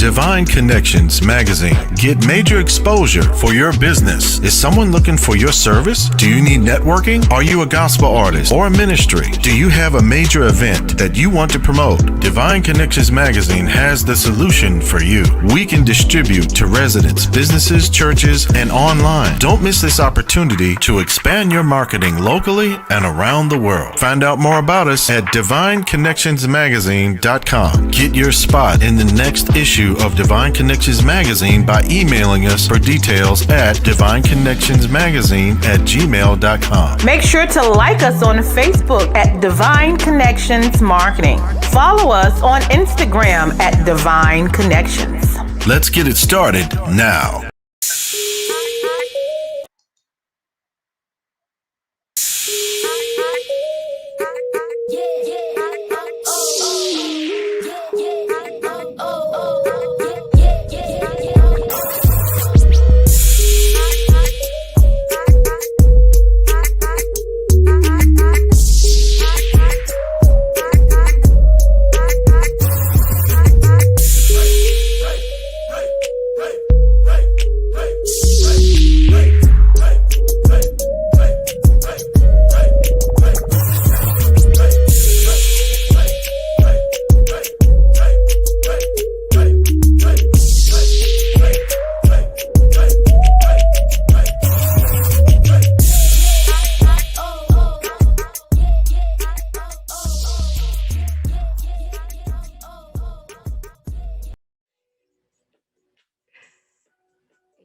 Divine Connections Magazine. Get major exposure for your business. Is someone looking for your service? Do you need networking? Are you a gospel artist or a ministry? Do you have a major event that you want to promote? Divine Connections Magazine has the solution for you. We can distribute to residents, businesses, churches, and online. Don't miss this opportunity to expand your marketing locally and around the world. Find out more about us at divineconnectionsmagazine.com. Get your spot in the next issue of Divine Connections Magazine by emailing us for details at divineconnectionsmagazine@gmail.com. Make sure to like us on Facebook at Divine Connections Marketing. Follow us on Instagram at Divine Connections. Let's get it started now.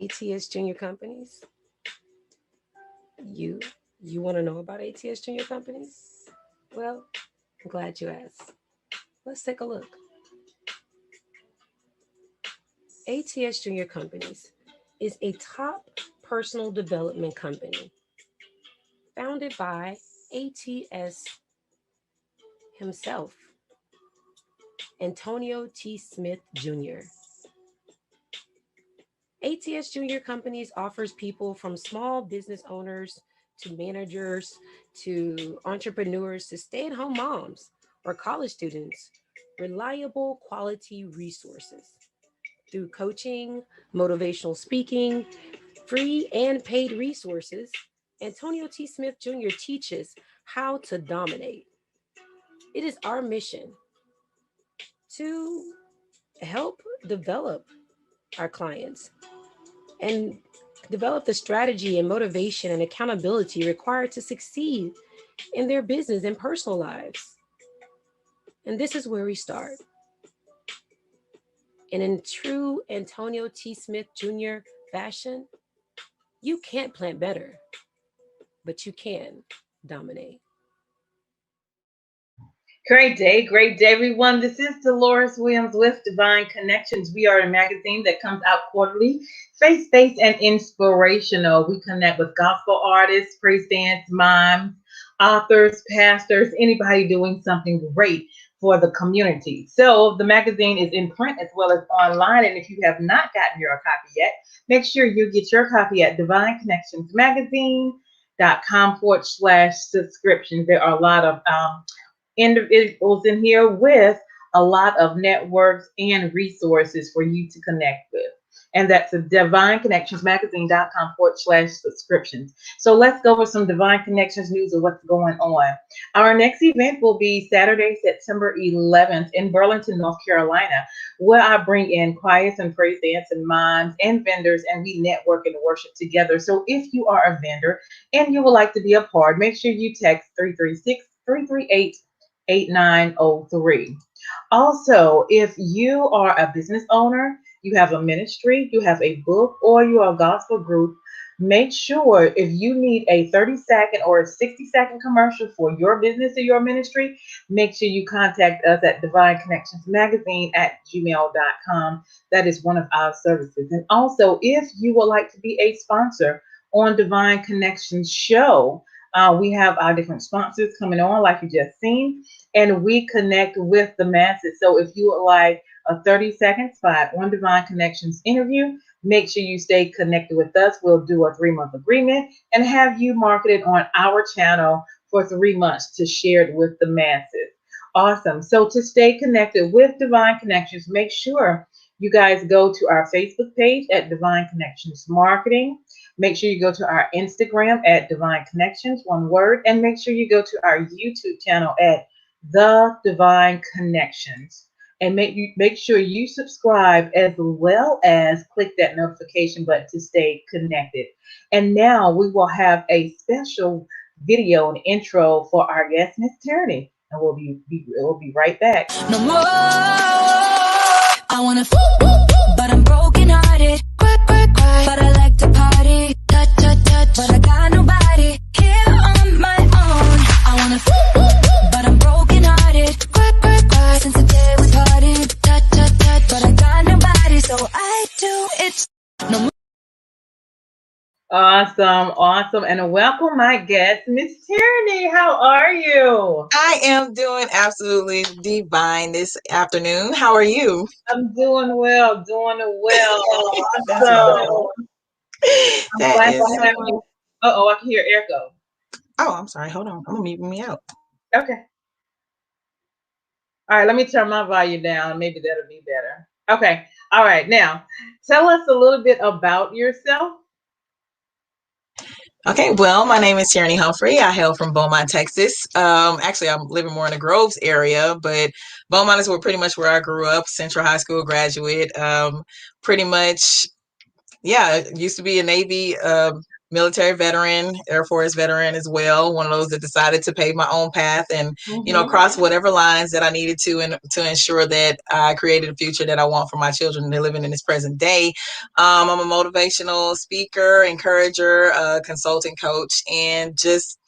ATS Junior Companies. You want to know about ATS Junior Companies? Well, I'm glad you asked. Let's take a look. ATS Junior Companies is a top personal development company founded by ATS himself, Antonio T. Smith Jr. ATS Junior Companies offers people from small business owners to managers to entrepreneurs to stay-at-home moms or college students reliable quality resources through coaching, motivational speaking, free and paid resources. Antonio T. Smith Jr. teaches how to dominate. It is our mission to help develop our clients and develop the strategy and motivation and accountability required to succeed in their business and personal lives. And this is where we start. And in true Antonio T. Smith Jr. fashion, you can't plant better, but you can dominate. Great day, everyone. This is Dolores Williams with Divine Connections. We are a magazine that comes out quarterly, faith-based and inspirational. We connect with gospel artists, praise dance, mimes, authors, pastors, anybody doing something great for the community. So the magazine is in print as well as online. And if you have not gotten your copy yet, make sure you get your copy at divineconnectionsmagazine.com/subscriptions. There are a lot of individuals in here with a lot of networks and resources for you to connect with. And that's divineconnectionsmagazine.com/subscriptions. So let's go over some Divine Connections news of what's going on. Our next event will be Saturday, September 11th in Burlington, North Carolina, where I bring in choirs and praise dance and mimes and vendors, and we network and worship together. So if you are a vendor and you would like to be a part, make sure you text 336-338-8903. Also, if you are a business owner, you have a ministry, you have a book, or you are a gospel group, make sure if you need a 30-second or a 60-second commercial for your business or your ministry, make sure you contact us at divineconnectionsmagazine@gmail.com. That is one of our services. And also, if you would like to be a sponsor on Divine Connections show, we have our different sponsors coming on, like you just seen, and we connect with the masses. So if you would like a 30-second spot on Divine Connections interview, make sure you stay connected with us. We'll do a 3-month agreement and have you marketed on our channel for 3 months to share it with the masses. Awesome. So to stay connected with Divine Connections, make sure you guys go to our Facebook page at Divine Connections Marketing. Make sure you go to our Instagram at Divine Connections, one word, and make sure you go to our YouTube channel at The Divine Connections. And make sure you subscribe as well as click that notification button to stay connected. And now we will have a special video and intro for our guest, Miss Tierrene. And we'll be right back. No more. I wanna, but I'm broken hearted. Cry, cry, cry. But I like to party. Touch, touch, touch. But I got nobody here on my own. I wanna, but I'm broken hearted. Cry, cry, cry. Since the day we parted. Touch, touch, touch. But I got nobody, so I do it. No more. Awesome. And welcome my guest, Miss Tierrene. How are you? I am doing absolutely divine this afternoon. How are you? I'm doing well. That's Awesome. I'm That glad is. to have you. Uh-oh, I can hear echo. Oh, I'm sorry. Hold on. I'm gonna mute me out. Okay. All right, let me turn my volume down. Maybe that'll be better. Okay. All right. Now, tell us a little bit about yourself. Okay, well, my name is Tierrene Humphrey. I hail from Beaumont, Texas. Actually, I'm living more in the Groves area, but Beaumont is pretty much where I grew up. Central High School graduate. Pretty much, yeah, used to be a Navy military veteran, Air Force veteran as well. One of those that decided to pave my own path and, cross whatever lines that I needed to, and to ensure that I created a future that I want for my children. They're living in this present day. I'm a motivational speaker, encourager, consultant coach, and just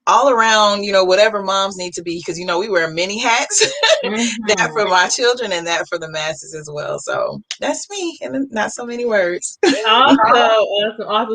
all around, whatever moms need to be, because, we wear many hats, that for my children and that for the masses as well. So that's me, and not so many words. Awesome.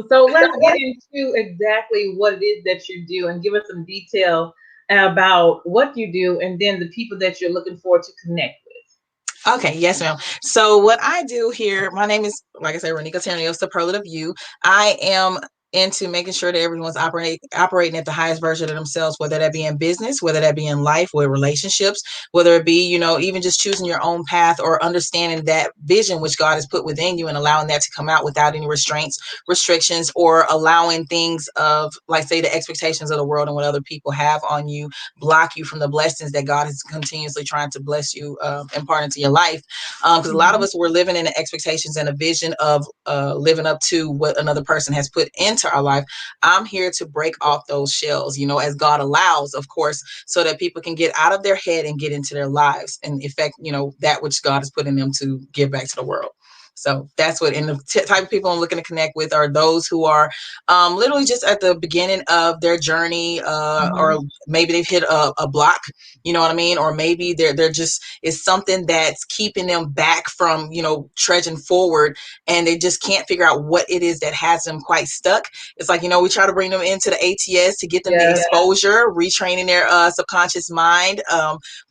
So let's get into exactly what it is that you do and give us some detail about what you do and then the people that you're looking for to connect with. Okay, yes, ma'am. So what I do here, my name is, like I said, Renicho Tierrene, Superlative You. I am into making sure that everyone's operating at the highest version of themselves, whether that be in business, whether that be in life, with relationships, whether it be, even just choosing your own path or understanding that vision which God has put within you and allowing that to come out without any restrictions, or allowing things of, like, say, the expectations of the world and what other people have on you block you from the blessings that God is continuously trying to bless you, impart into your life. Because a lot of us, we're living in the expectations and a vision of living up to what another person has put into our life. I'm here to break off those shells, as God allows, of course, so that people can get out of their head and get into their lives and affect, that which God has put in them to give back to the world. So that's what, and the type of people I'm looking to connect with are those who are literally just at the beginning of their journey, or maybe they've hit a block, you know what I mean? Or maybe they're just, it's something that's keeping them back from, trudging forward, and they just can't figure out what it is that has them quite stuck. It's like, we try to bring them into the ATS to get them the exposure, retraining their subconscious mind,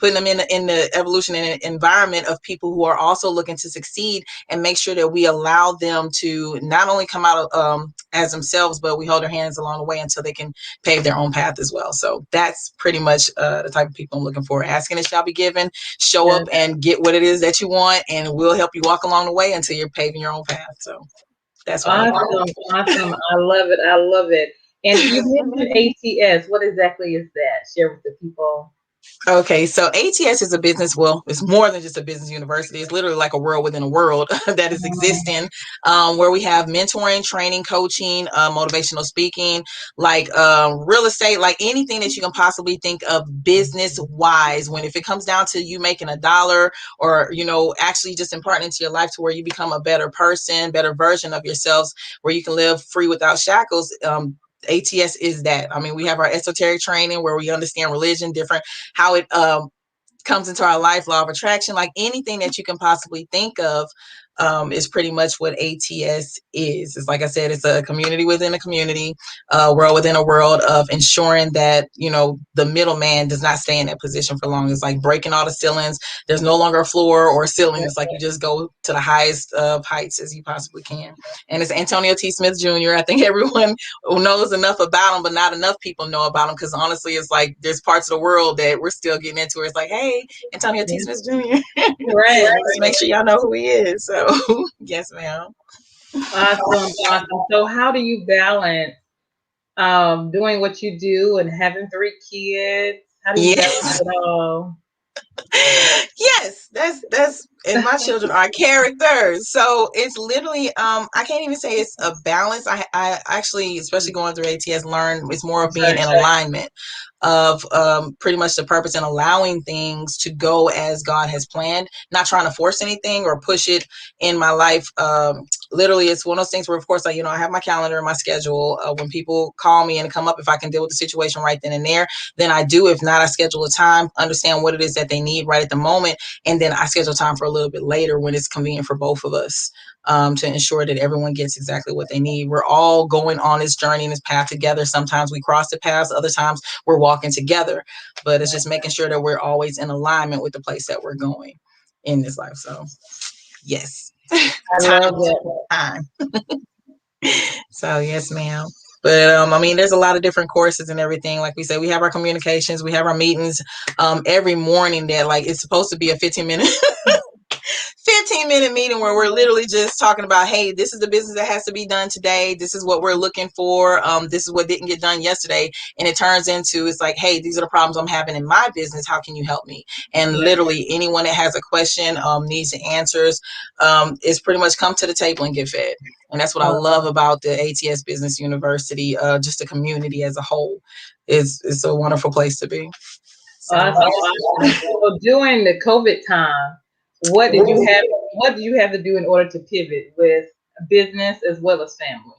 putting them in the evolution and environment of people who are also looking to succeed, and make sure that we allow them to not only come out as themselves, but we hold their hands along the way until they can pave their own path as well. So that's pretty much the type of people I'm looking for. Asking it shall be given. Show up and get what it is that you want, and we'll help you walk along the way until you're paving your own path. So that's what Awesome. I love it. And you mentioned ATS. What exactly is that? Share with the people. Okay, so ATS is a business. Well, it's more than just a business university. It's literally like a world within a world that is existing, where we have mentoring, training, coaching, motivational speaking, like real estate, like anything that you can possibly think of business wise. When if it comes down to you making a dollar, or actually just imparting into your life to where you become a better person, better version of yourselves, where you can live free without shackles. ATS is that. I mean, we have our esoteric training where we understand religion, different, how it comes into our life, law of attraction, like anything that you can possibly think of. is pretty much what ATS is. It's like I said, it's a community within a community, world within a world of ensuring that, the middleman does not stay in that position for long. It's like breaking all the ceilings. There's no longer a floor or ceiling. It's like you just go to the highest of heights as you possibly can. And it's Antonio T. Smith Jr. I think everyone knows enough about him, but not enough people know about him, because honestly, it's like there's parts of the world that we're still getting into where it's like, hey, Antonio T. Smith Jr. Right. Just make sure y'all know who he is. So, yes, ma'am. Awesome. Awesome. So how do you balance doing what you do and having 3 kids? How do you balance Yes. it all? Yes, that's and my children are characters. So it's literally I can't even say it's a balance. I actually, especially going through ATS, learn it's more of being in alignment of pretty much the purpose and allowing things to go as God has planned, not trying to force anything or push it in my life. Literally, it's one of those things where, of course, I have my calendar and my schedule. When people call me and come up, if I can deal with the situation right then and there, then I do. If not, I schedule a time, understand what it is that they need right at the moment, and then I schedule time for a little bit later when it's convenient for both of us, to ensure that everyone gets exactly what they need. We're all going on this journey and this path together. Sometimes we cross the paths, other times we're walking together, but it's just making sure that we're always in alignment with the place that we're going in this life. So, yes. I love that. Time. So, yes, ma'am. But there's a lot of different courses and everything. Like we said, we have our communications, we have our meetings every morning that, like, it's supposed to be a 15-minute 15-minute meeting where we're literally just talking about, hey, this is the business that has to be done today. This is what we're looking for. This is what didn't get done yesterday. And it turns into, it's like, hey, these are the problems I'm having in my business. How can you help me? And literally anyone that has a question, needs the answers, is pretty much come to the table and get fed. And that's what I love about the ATS Business University, just the community as a whole. It's a wonderful place to be. So, Awesome. Awesome. So during the COVID time, what did you have to do in order to pivot with business as well as family?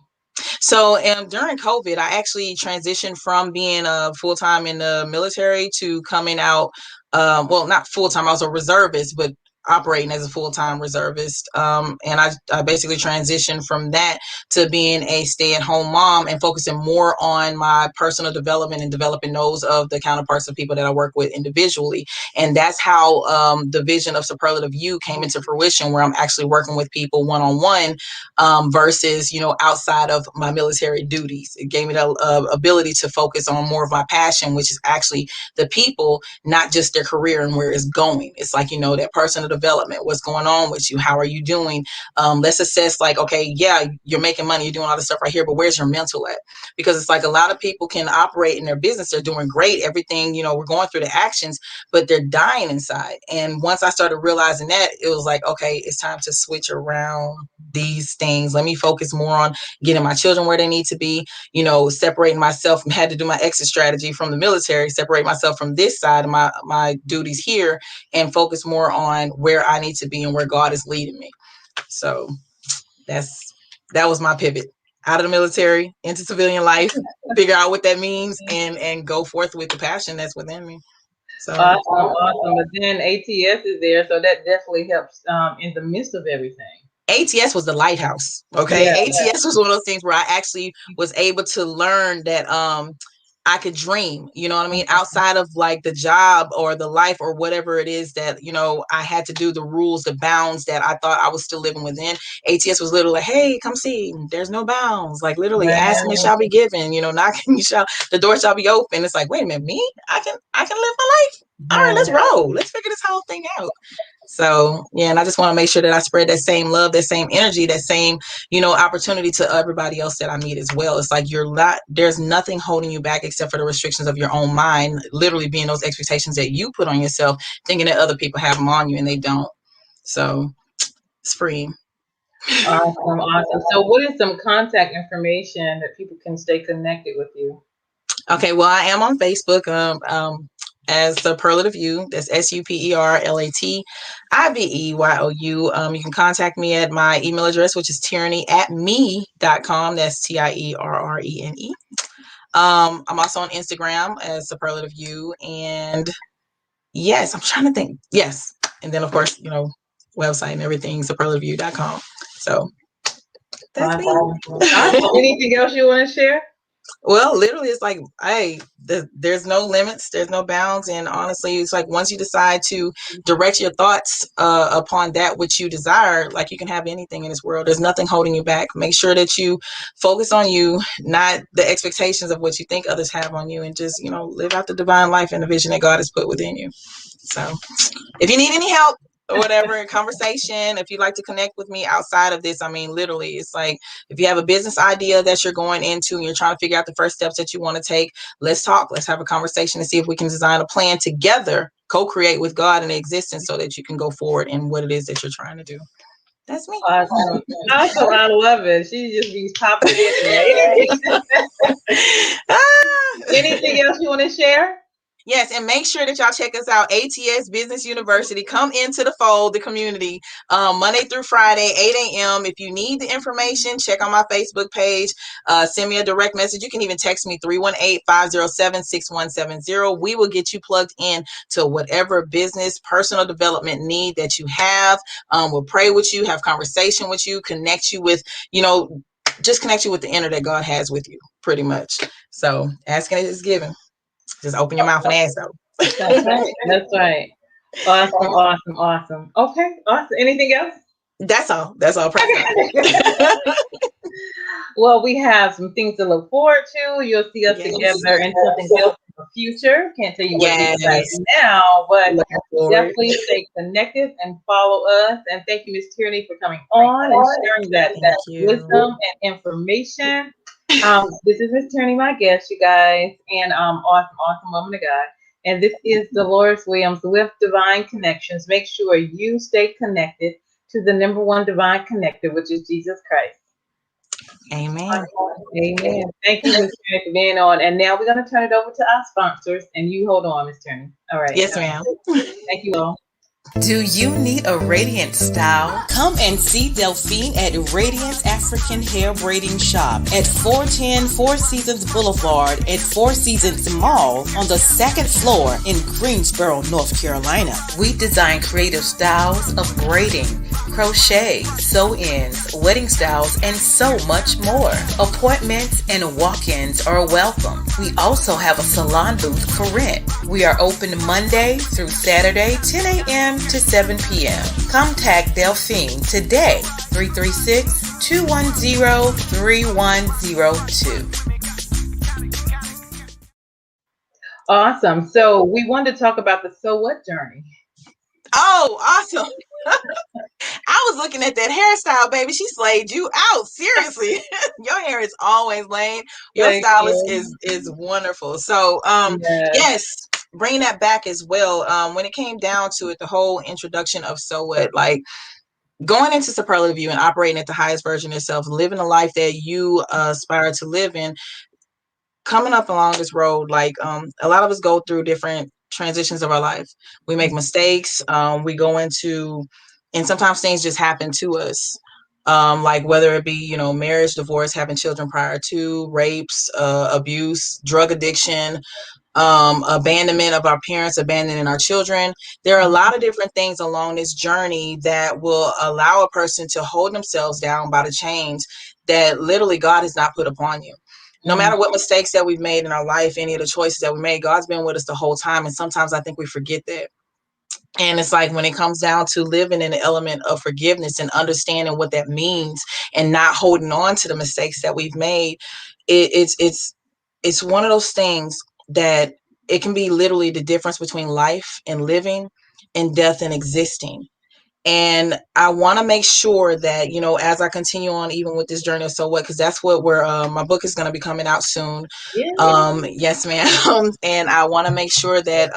So during COVID, I actually transitioned from being full time in the military to coming out. Well, not full time. I was a reservist, but operating as a full time reservist. And I basically transitioned from that to being a stay at home mom and focusing more on my personal development and developing those of the counterparts of people that I work with individually. And that's how the vision of Superlative You came into fruition, where I'm actually working with people one on one, versus, outside of my military duties. It gave me the ability to focus on more of my passion, which is actually the people, not just their career and where it's going. It's like, that personal development, what's going on with you, how are you doing? Let's assess, like, okay, yeah, you're making money, you're doing all this stuff right here, but where's your mental at? Because it's like a lot of people can operate in their business, they're doing great, everything, we're going through the actions, but they're dying inside. And once I started realizing that, it was like, okay, it's time to switch around these things. Let me focus more on getting my children where they need to be, separating myself. Had to do my exit strategy from the military, separate myself from this side of my duties here, and focus more on where I need to be and where God is leading me. So that was my pivot out of the military into civilian life, figure out what that means, and go forth with the passion that's within me. So Awesome. But then ATS is there, so that definitely helps in the midst of everything. ATS was the lighthouse. Okay. Yeah. ATS was one of those things where I actually was able to learn that I could dream, you know what I mean? Outside of like the job or the life or whatever it is that, I had to do, the rules, the bounds that I thought I was still living within. ATS was literally like, hey, come see, there's no bounds. Like literally asking it shall be given, knocking the door shall be open. It's like, wait a minute, me? I can live my life. All right, let's roll. Let's figure this whole thing out. So, yeah, and I just want to make sure that I spread that same love, that same energy, that same, opportunity to everybody else that I meet as well. It's like there's nothing holding you back except for the restrictions of your own mind, literally being those expectations that you put on yourself, thinking that other people have them on you and they don't. So it's free. Awesome. So what is some contact information that people can stay connected with you? Okay, well, I am on Facebook as Superlative You. That's SUPERLATIVEYOU. You can contact me at my email address, which is Tierrene@me.com. That's TIERRENE. I'm also on Instagram as Superlative You. And yes, I'm trying to think. Yes. And then, of course, website and everything, superlativeview.com. So that's me. Awesome. Awesome. Anything else you want to share? Well, literally, it's like, hey, there's no limits, there's no bounds, and honestly, it's like once you decide to direct your thoughts upon that which you desire, like you can have anything in this world. There's nothing holding you back. Make sure that you focus on you, not the expectations of what you think others have on you, and just live out the divine life and the vision that God has put within you. So, if you need any help or whatever conversation, if you'd like to connect with me outside of this, I mean, literally, it's like if you have a business idea that you're going into and you're trying to figure out the first steps that you want to take, let's talk. Let's have a conversation and see if we can design a plan together, co-create with God in existence so that you can go forward in what it is that you're trying to do. That's me. Awesome. Awesome. I love it. She just be popping it in there. Anything else you want to share? Yes, and make sure that y'all check us out. ATS Business University. Come into the fold, the community, Monday through Friday, 8 a.m. If you need the information, check on my Facebook page. Send me a direct message. You can even text me 318-507-6170. We will get you plugged in to whatever business, personal development need that you have. We'll pray with you, have conversation with you, connect you with, just connect you with the inner that God has with you, pretty much. So asking is giving. Just open your mouth and ask though. That's right. That's right. Awesome. Okay. Awesome. Anything else? That's all. That's all. Well, we have some things to look forward to. You'll see us together in something else in the future. Can't tell you what it is right now, but definitely stay connected and follow us. And thank you, Ms. Tierrene, for coming on and sharing that wisdom and information. This is Ms. Tierrene, my guest, you guys, and awesome woman of God. And this is Dolores Williams with Divine Connections. Make sure you stay connected to the number one divine connector, which is Jesus Christ. Amen. Amen. Thank you, Ms. Tierrene, for being on. And now we're going to turn it over to our sponsors. And you hold on, Ms. Tierrene. All right. Yes, ma'am. Thank you all. Do you need a radiant style? Come and see Delphine at Radiance African Hair Braiding Shop at 410 Four Seasons Boulevard at Four Seasons Mall on the second floor in Greensboro, North Carolina. We design creative styles of braiding, crochet, sew-ins, wedding styles, and so much more. Appointments and walk-ins are welcome. We also have a salon booth for rent. We are open Monday through Saturday, 10 a.m. to 7 p.m. Contact Delphine today, 336-210-3102. Awesome. So we wanted to talk about the So What journey. Oh, awesome. I was looking at that hairstyle, baby. She slayed you out. Seriously. Your hair is always laid. Your stylist is wonderful. So yes, bring that back as well. When it came down to it, the whole introduction of So What, like going into Superlative You and operating at the highest version of yourself, living a life that you aspire to live in, coming up along this road, like a lot of us go through different transitions of our life. We make mistakes. We go into, and sometimes things just happen to us. Like whether it be, marriage, divorce, having children prior to, rapes, abuse, drug addiction, abandonment of our parents, abandoning our children. There are a lot of different things along this journey that will allow a person to hold themselves down by the chains that literally God has not put upon you. No matter what mistakes that we've made in our life, any of the choices that we made, God's been with us the whole time. And sometimes I think we forget that. And it's like when it comes down to living in the element of forgiveness and understanding what that means and not holding on to the mistakes that we've made, it's one of those things that it can be literally the difference between life and living and death and existing. And I want to make sure that, as I continue on, even with this journey of So What, because that's what my book is going to be coming out soon. Yes, ma'am. And I want to make sure that,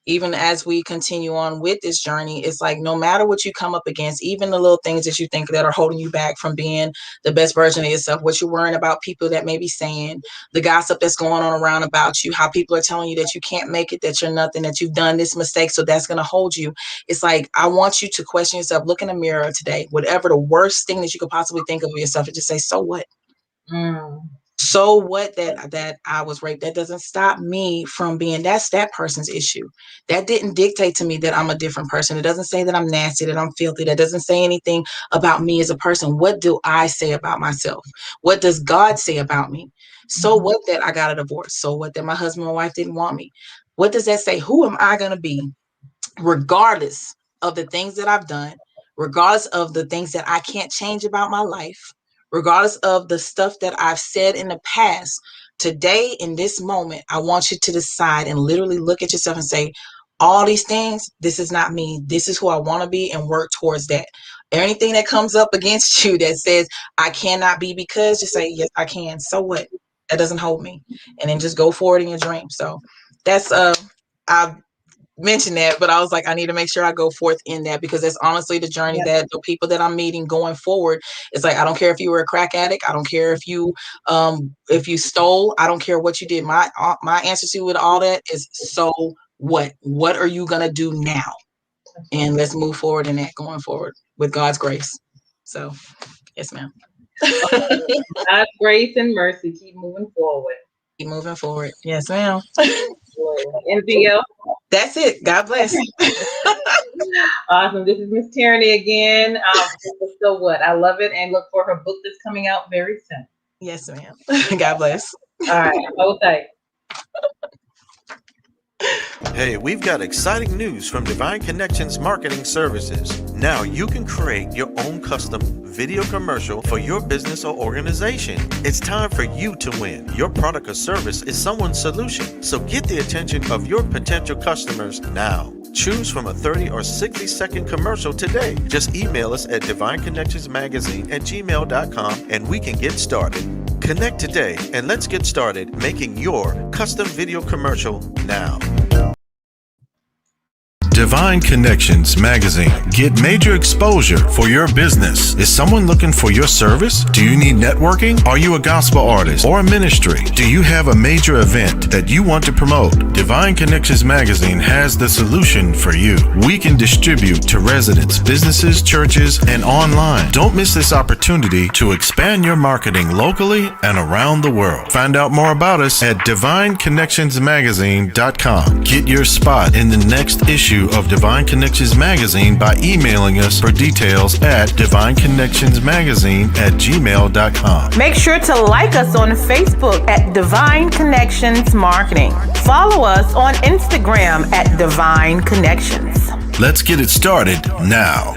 even as we continue on with this journey, it's like, no matter what you come up against, even the little things that you think that are holding you back from being the best version of yourself, what you're worrying about people that may be saying, the gossip that's going on around about you, how people are telling you that you can't make it, that you're nothing, that you've done this mistake, so that's going to hold you. It's like, I want you to question yourself, look in the mirror today, whatever the worst thing that you could possibly think of yourself, and just say, so what? So what that I was raped? That doesn't stop me from being, that's that person's issue. That didn't dictate to me that I'm a different person. It doesn't say that I'm nasty, that I'm filthy. That doesn't say anything about me as a person. What do I say about myself? What does God say about me? So what that I got a divorce? So what that my husband and wife didn't want me? What does that say? Who am I going to be, regardless of the things that I've done, regardless of the things that I can't change about my life, regardless of the stuff that I've said in the past? Today, in this moment, I want you to decide and literally look at yourself and say, all these things, this is not me. This is who I want to be, and work towards that. Anything that comes up against you that says I cannot be, because, just say, yes, I can. So what? That doesn't hold me. And then just go forward in your dream. So that's I mentioned that, but I was like, I need to make sure I go forth in that, because that's honestly the journey that the people that I'm meeting going forward. It's like, I don't care if you were a crack addict. I don't care if you stole. I don't care what you did. My answer to it, all that is, so what are you going to do now? And let's move forward in that, going forward with God's grace. So yes, ma'am. God's grace and mercy. Keep moving forward. Keep moving forward. Yes, ma'am. Anything else? That's it. God bless. Awesome. This is Miss Tierrene again. So what? I love it, and look for her book that's coming out very soon. Yes, ma'am. God bless. All right. Hold tight. Hey, we've got exciting news from Divine Connections Marketing Services. Now you can create your own custom video commercial for your business or organization. It's time for you to win. Your product or service is someone's solution. So get the attention of your potential customers now. Choose from a 30 or 60-second commercial today. Just email us at divineconnectionsmagazine@gmail.com and we can get started. Connect today and let's get started making your custom video commercial now. Divine Connections Magazine. Get major exposure for your business. Is someone looking for your service? Do you need networking? Are you a gospel artist or a ministry? Do you have a major event that you want to promote? Divine Connections Magazine has the solution for you. We can distribute to residents, businesses, churches, and online. Don't miss this opportunity to expand your marketing locally and around the world. Find out more about us at divineconnectionsmagazine.com. Get your spot in the next issue of Divine Connections Magazine by emailing us for details at divineconnectionsmagazine@gmail.com. Make sure to like us on Facebook at Divine Connections Marketing. Follow us on Instagram at Divine Connections. Let's get it started now.